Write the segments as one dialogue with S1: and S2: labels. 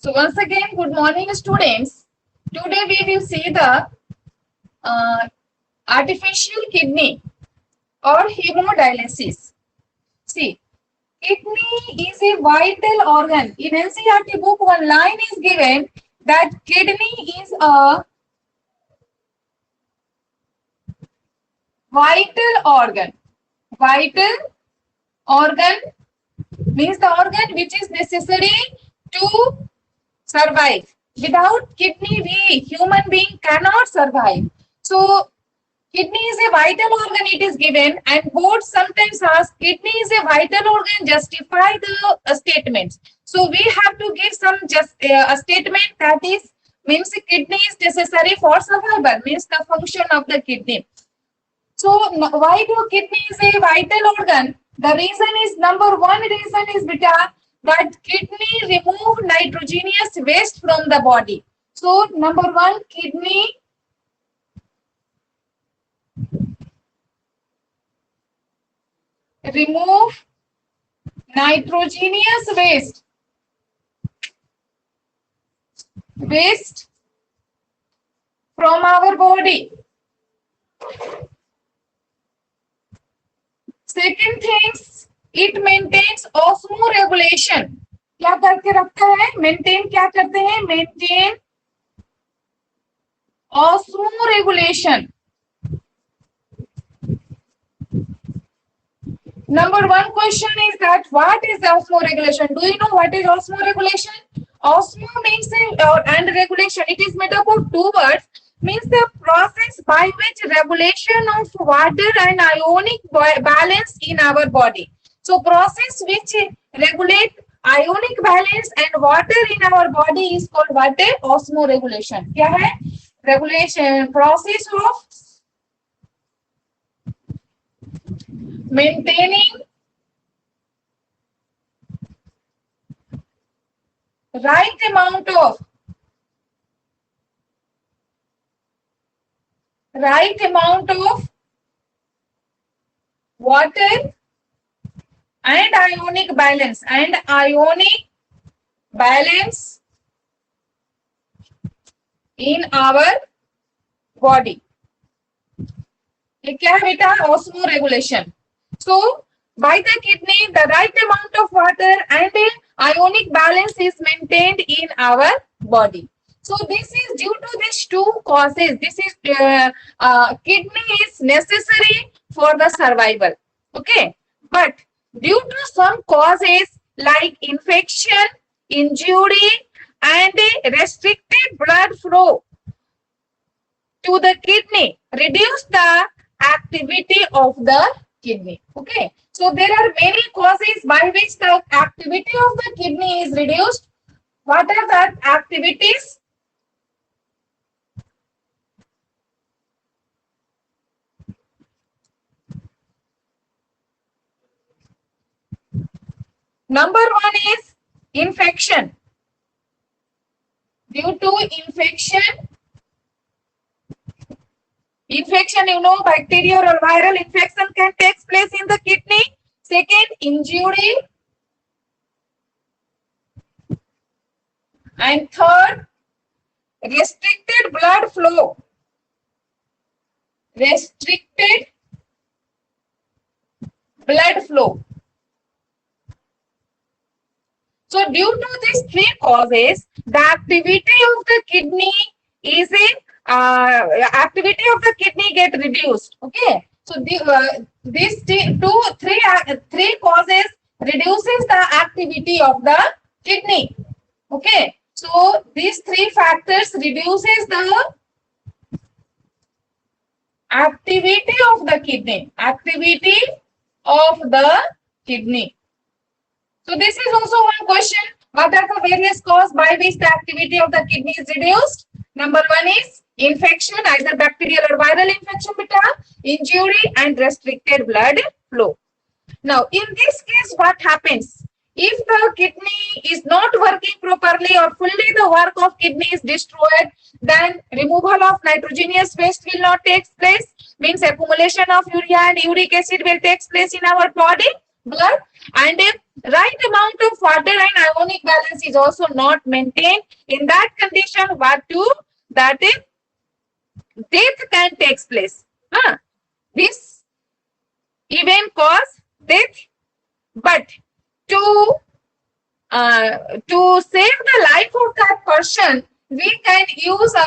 S1: So once again, good morning, students. Today we will see the artificial kidney or hemodialysis. See, kidney is a vital organ. In NCERT book, one line is given that kidney is a vital organ. Vital organ means the organ which is necessary to survive. Without kidney, we human being cannot survive. So kidney is a vital organ, it is given, and board sometimes ask kidney is a vital organ, justify the statements. So we have to give some just a statement that is means kidney is necessary for survival, means the function of the kidney. So why do kidney is a vital organ? The reason is, number one reason is beta that kidney remove nitrogenous waste from the body. So number one, kidney remove nitrogenous waste from our body. Second things, it maintains osmoregulation. क्या करके रखता है? Maintain क्या करते हैं? Maintain osmoregulation. Number one question is that what is osmoregulation? Do you know what is osmoregulation? Osmo means and regulation. It is made up of two words. Means the process by which regulation of water and ionic balance in our body. So process which regulate ionic balance and water in our body is called what? Osmoregulation. क्या है? Regulation, process of maintaining right amount of water and ionic balance in our body. ये क्या है बेटा? Osmoregulation. So by the kidney, the right amount of water and ionic balance is maintained in our body. So this is due to these two causes. This is kidney is necessary for the survival. Okay, but due to some causes like infection, injury, and restricted blood flow to the kidney, reduce the activity of the kidney. Okay, so there are many causes by which the activity of the kidney is reduced. What are the activities? Number one is infection. Due to infection, you know, bacterial or viral infection can take place in the kidney. Second, injury. And third, restricted blood flow. Restricted blood flow. So due to these three causes, the activity of the kidney is activity of the kidney get reduced. Okay, so these three causes reduces the activity of the kidney. Okay, so these three factors reduces the activity of the kidney. Activity of the kidney. So this is also one question. What are the various causes by which the activity of the kidney is reduced? Number one is infection, either bacterial or viral infection, beta, injury, and restricted blood flow. Now, in this case, what happens? If the kidney is not working properly or fully the work of kidney is destroyed, then removal of nitrogenous waste will not take place. Means accumulation of urea and uric acid will take place in our body. blood, and a right amount of water and ionic balance is also not maintained. In that condition, what do? That is, death can take place. This event cause death, but to to save the life of that person, we can use a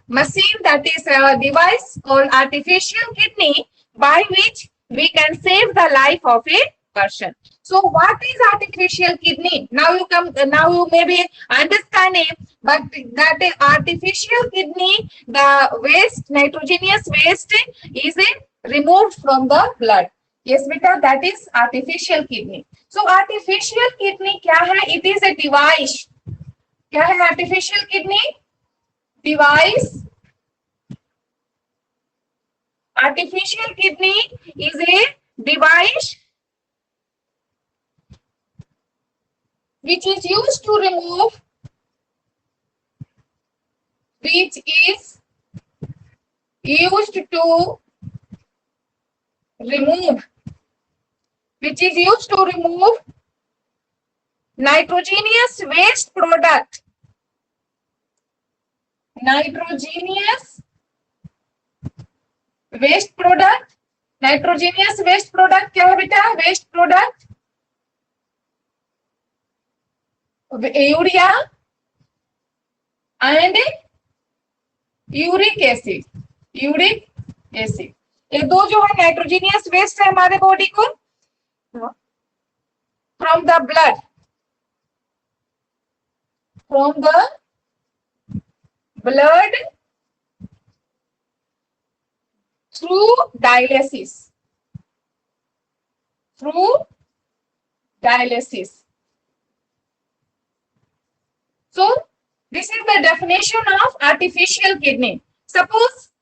S1: machine, that is a device called artificial kidney, by which we can save the life of a person. So what is artificial kidney? Now you maybe understanding, but that is artificial kidney, the waste, nitrogenous waste is removed from the blood. Yes beta, that is artificial kidney. So artificial kidney क्या है? It is a device. क्या है artificial kidney? Device. Artificial kidney is a device which is used to remove, which is used to remove, which is used to remove nitrogenous waste product. Nitrogenous waste product. Nitrogenous waste product क्या है बेटा? Waste product urea and uric acid. Uric acid, ये दो जो है nitrogenous waste है हमारे body को from the blood, from the blood through dialysis, through dialysis. So this is the definition of artificial kidney. Suppose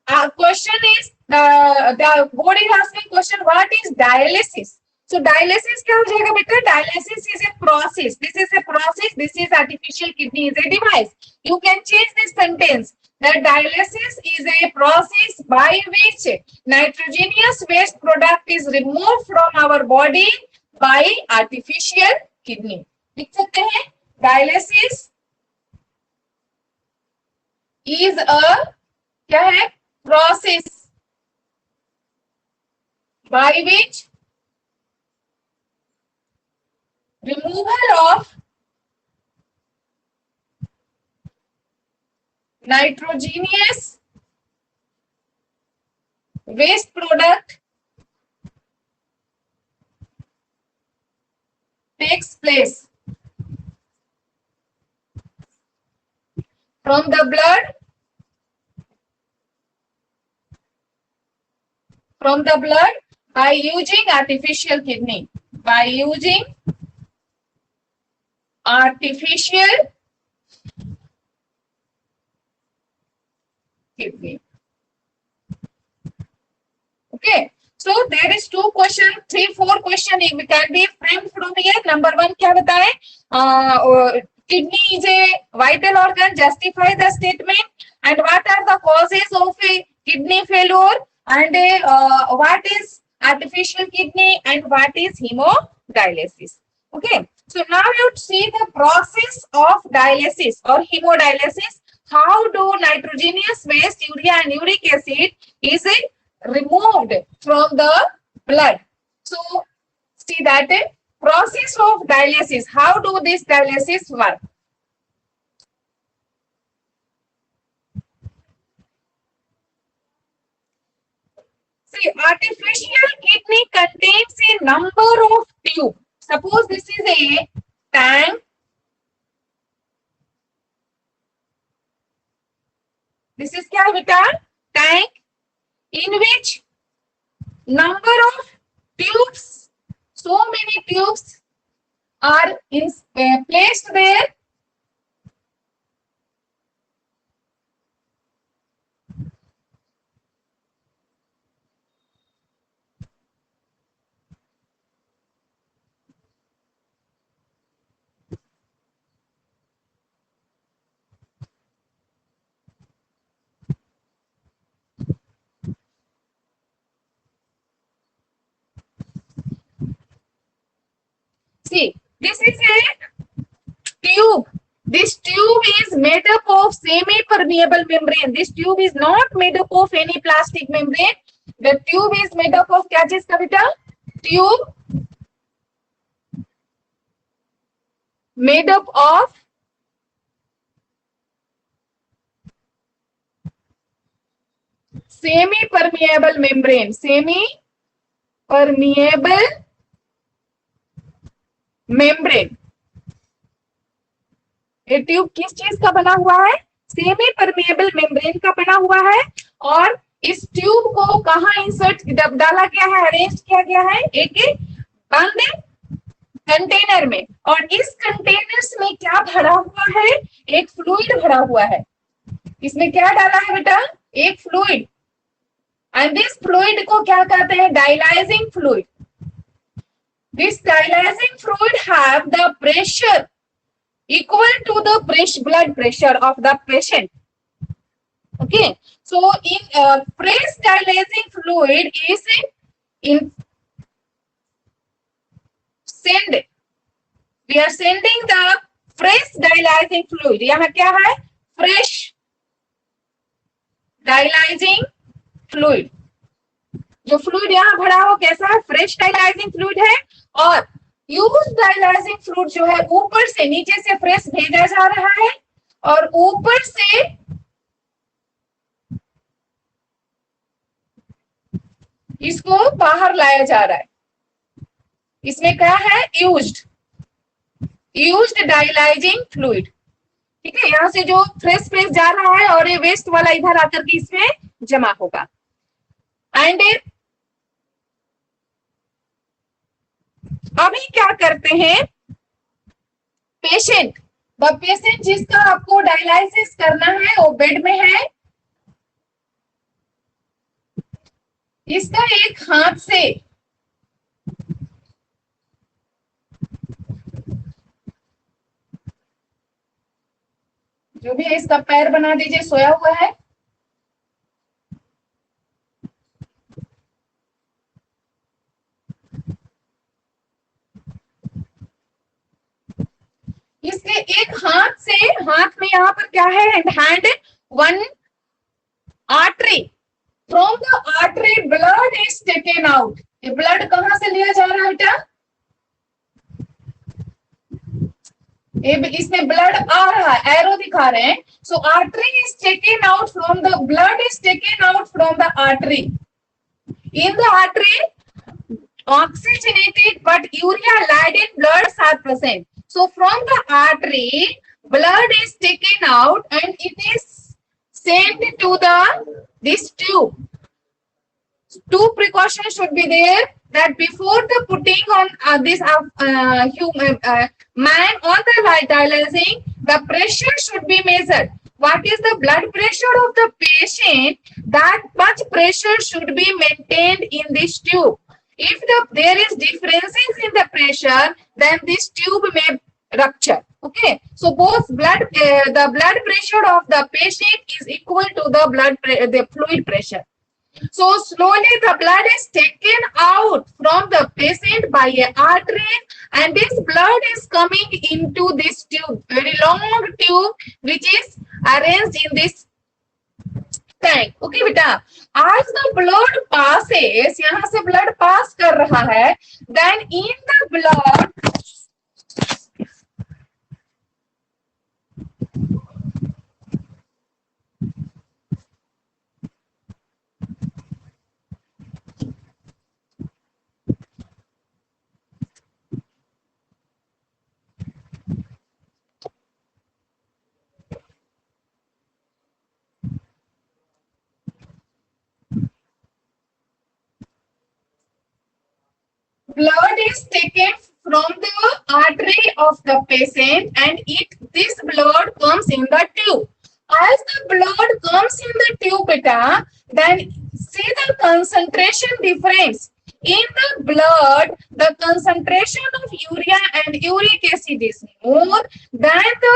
S1: our question is the body is asking question, what is dialysis? So dialysis क्या हो जाएगा बेटा? Dialysis is a process. This is a process. This is artificial kidney is a device. You can change this sentence. The dialysis is a process by which nitrogenous waste product is removed from our body by artificial kidney. लिख सकते हैं dialysis is a क्या है? Process by which removal of nitrogenous waste product takes place from the blood, from the blood by using artificial kidney, by using artificial kidney. Okay, so there is 2 question, 3, 4 question it can be framed from here. Number 1 क्या बताए? Kidney is a vital organ. Justify the statement. And what are the causes of a kidney failure? And what is artificial kidney and what is hemodialysis? Okay, so now you see the process of dialysis or hemodialysis. How do nitrogenous waste, urea and uric acid is removed from the blood? So see that process of dialysis. How do this dialysis work? See, artificial kidney contains a number of tubes. Suppose this is a tank. This is क्या बेटा? Tank in which number of tubes, so many tubes are placed there. See, this is a tube. This tube is made up of semi-permeable membrane. This tube is not made up of any plastic membrane. The tube is made up of क्या चीज का बेटा? Tube made up of semi-permeable membrane. Semi-permeable membrane. ये tube किस चीज का बना हुआ है? सेमी परमेएबल मेम्ब्रेन का बना हुआ है। और इस ट्यूब को कहाँ इंसर्ट डाला गया है, अरेंज किया गया है? एक बंद कंटेनर में। और इस कंटेनर्स में क्या भरा हुआ है? एक फ्लूइड भरा हुआ है। इसमें क्या डाला है बेटा? एक फ्लूइड। एंड दिस फ्लूइड को क्या कहते हैं? Dialysing fluid. This dialysing fluid have the pressure equal to the blood pressure of the patient. Okay, so in fresh dialyzing fluid is in we are sending the fresh dialyzing fluid. यहाँ क्या है? fresh dialyzing fluid. जो fluid यहाँ भरा हो कैसा है? Fresh dialysing fluid है। और यूज डायलाइजिंग फ्लूइड जो है ऊपर से, नीचे से फ्रेश भेजा जा रहा है और ऊपर से इसको बाहर लाया जा रहा है। इसमें क्या है? Used dialysing fluid. ठीक है, यहां से जो फ्रेश जा रहा है और ये वेस्ट वाला इधर आकर के इसमें जमा होगा। एंड अभी क्या करते हैं? पेशेंट, द पेशेंट जिसका आपको डायलाइसिस करना है वो बेड में है। इसका एक हाथ से जो भी है इसका पैर बना दीजिए, सोया हुआ है। इसके एक हाथ से, हाथ में यहाँ पर क्या है? Hand one artery, from the artery blood is taken out. ये ब्लड कहां से लिया जा रहा है बेटा? इसमें ब्लड आ रहा है, एरो दिखा रहे हैं। So artery is taken out from the, blood is taken out from the artery. In the artery oxygenated but urea laden blood 7%. So from the artery, blood is taken out and it is sent to this tube. Two precautions should be there, that before the putting on this human man on the dialyzing, the pressure should be measured. What is the blood pressure of the patient? That much pressure should be maintained in this tube. If there is differences in the pressure, then this tube may rupture. Okay, so both the blood pressure of the patient is equal to the fluid pressure. So slowly the blood is taken out from the patient by a artery, and this blood is coming into this tube, very long tube, which is arranged in this tank. Okay बेटा, as the blood passes, यहाँ से blood pass कर रहा है, then in the blood blood is taken from the artery of the patient, and this blood comes in the tube. As the blood comes in the tube beta, then see the concentration difference. In the blood, the concentration of urea and uric acid is more than the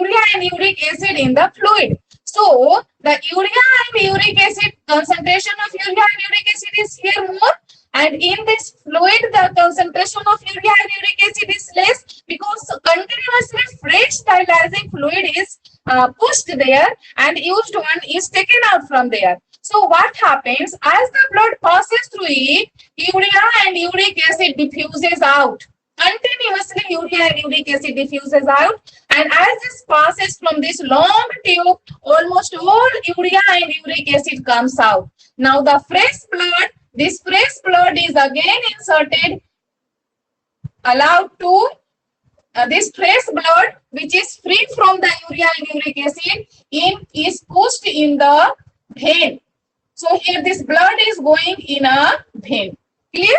S1: urea and uric acid in the fluid. So the urea and uric acid, concentration of urea and uric acid is here more, And in this fluid, the concentration of urea and uric acid is less because continuously fresh dialyzing fluid is pushed there and used one is taken out from there. So what happens as the blood passes through it, urea and uric acid diffuses out. Continuously urea and uric acid diffuses out, and as this passes from this long tube, almost all urea and uric acid comes out. Now the fresh blood, this fresh blood is again inserted, allowed to this fresh blood which is free from the urea and uric acid is pushed in the vein. So here this blood is going in a vein. Clear?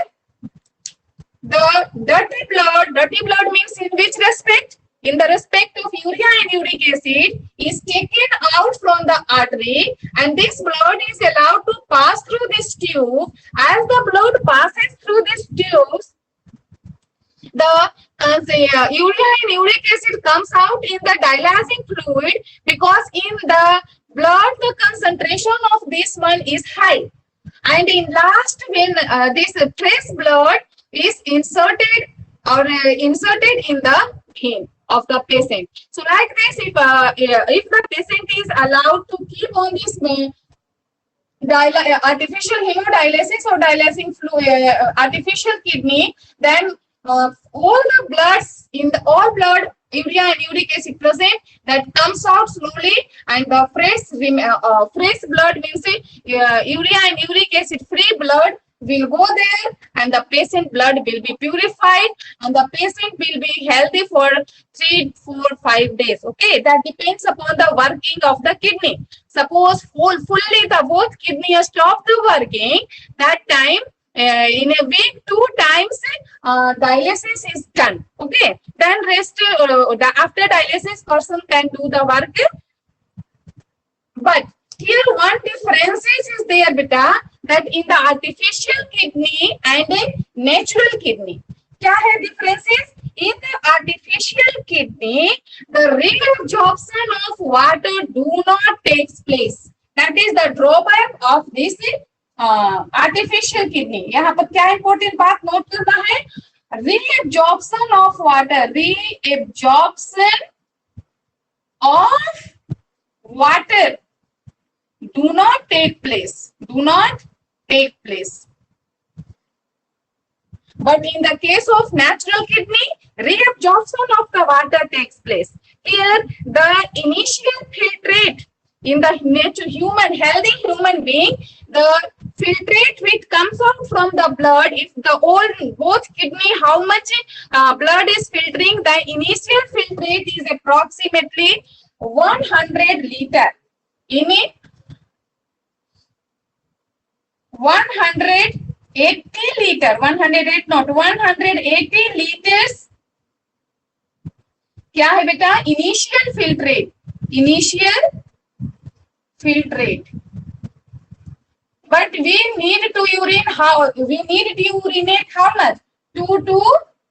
S1: The dirty blood means in which respect? In the respect of urea and uric acid is taken out from the artery, and this blood is allowed to pass through this tube. As the blood passes through this tube, the urea and uric acid comes out in the dialyzing fluid, because in the blood the concentration of this one is high, and in last when this trace blood is inserted inserted in the vein of the patient. So like this, if the patient is allowed to keep on this artificial hemodialysis or dialyzing fluid, artificial kidney, then all the bloods in the all blood, urea and uric acid present, that comes out slowly, and the fresh blood means urea and uric acid free blood will go there, and the patient blood will be purified, and the patient will be healthy for 3, 4, 5 days. Okay, that depends upon the working of the kidney. Suppose fully the both kidneys stop working, that time in a week 2 times dialysis is done. Okay, then rest after dialysis person can do the work. But here one difference is there, beta, that in the artificial kidney and a natural kidney. क्या है differences? In the artificial kidney, the reabsorption of water do not takes place. That is the drawback of this artificial kidney. यहाँ पर क्या important बात note करना है? Reabsorption of water, reabsorption of water do not take place. Do not take place. But in the case of natural kidney, reabsorption of the water takes place. Here, the initial filtrate in the healthy human being, the filtrate which comes out from the blood, if the both kidney, how much blood is filtering, the initial filtrate is approximately 100 liter. In it, 180 liter, 108 not 180 liters. क्या है बेटा? Initial filtrate. Initial filtrate. But we need to urinate how much? 2 to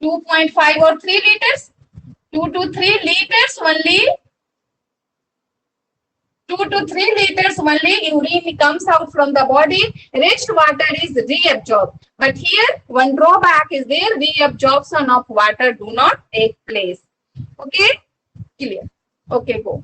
S1: 2.5 or 3 liters. 2 to 3 liters only. 2 to 3 liters only urine comes out from the body. Rest water is reabsorbed. But here one drawback is there. Reabsorption of water do not take place. Okay, clear. Okay, go.